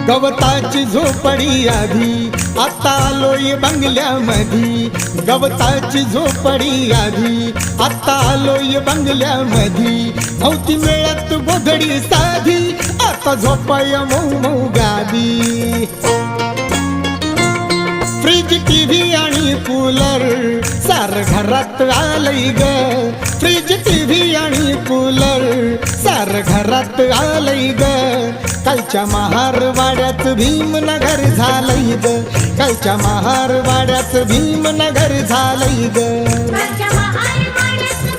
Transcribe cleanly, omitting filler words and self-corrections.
गवताची झोपडी आधी, आता आलोय बंगल्यामधी. गवताची झोपडी आधी, आता आलोय बंगल्यामधी. नव्हती मिळत गोधडी साधी, आता झोपाय मऊ मऊ गादी. फ्रीज, टीव्ही आणि कूलर सार घरात आलंय ग. फ्रीज, टीव्ही आणि कूलर सार घरात आलंय ग. कालच्या महारवाड्यात भीमनगर झालंय ग. कालच्या महारवाड्यात भीमनगर झालंय ग. कालच्या महारवाड्यात